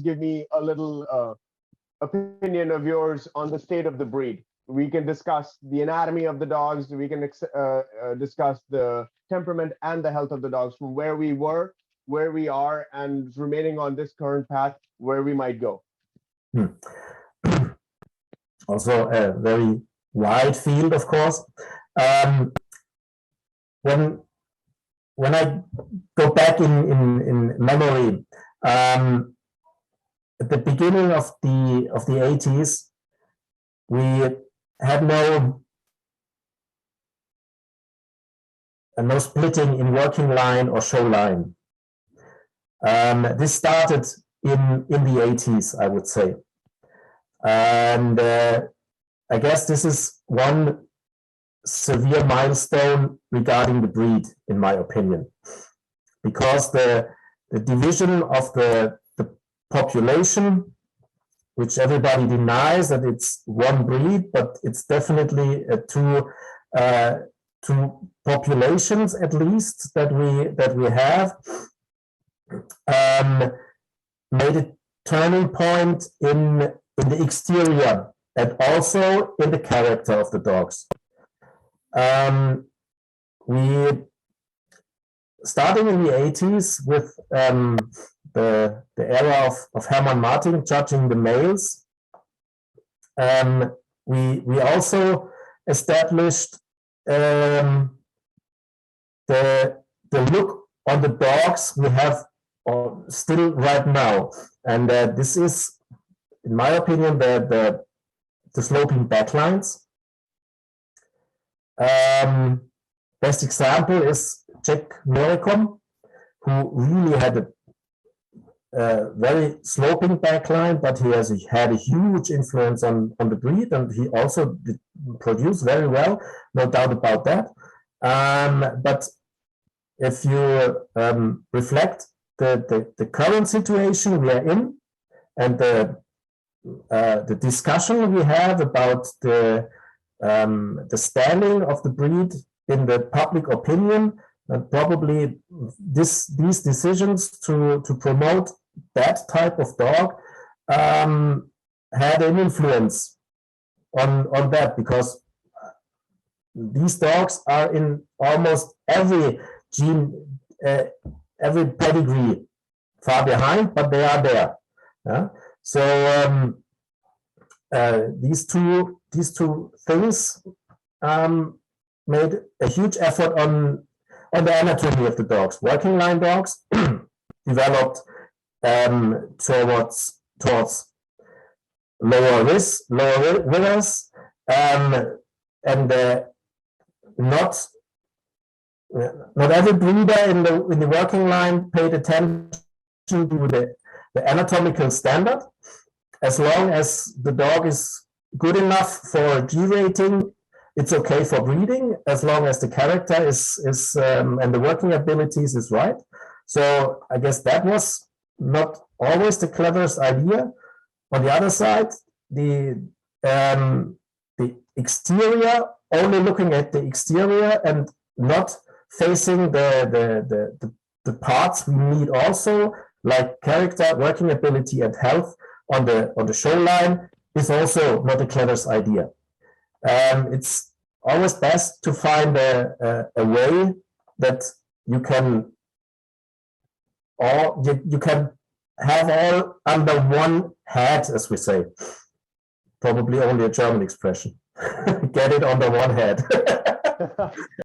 give me a little opinion of yours on the state of the breed. We can discuss the anatomy of the dogs. We can discuss the temperament and the health of the dogs from where we were, where we are, and remaining on this current path, where we might go. Also a very wide field, of course. When I go back in memory, at the beginning of the 80s, we had no splitting in working line or show line. This started in the 80s, I would say. And I guess this is one severe milestone regarding the breed, in my opinion, because the division of the population, which everybody denies that it's one breed, but it's definitely two populations at least that we have, made a turning point in the exterior and also in the character of the dogs. We starting in the 80s with the era of Hermann Martin judging the males. We also established the look on the dogs we have still right now, and this is, in my opinion, the sloping backlines. Best example is Jack Noricum, who really had a very sloping backline, but he had a huge influence on the breed, and he also produced very well, no doubt about that. But if you reflect the current situation we are in, and the discussion we have about the standing of the breed in the public opinion, and probably these decisions to promote that type of dog had an influence on that, because these dogs are in almost every gene, every pedigree far behind, but they are there. Yeah? So these two things made a huge effort on the anatomy of the dogs. Working line dogs developed towards lower withers, and not every breeder in the working line paid attention to the anatomical standard. As long as the dog is good enough for G rating, it's okay for breeding, as long as the character is and the working abilities is right. So I guess that was not always the cleverest idea. On the other side, the exterior, only looking at the exterior and not facing the parts we need also, like character, working ability, and health on the show line, is also not the cleverest idea. It's always best to find a way that you can have all under one head, as we say. Probably only a German expression. Get it under one head.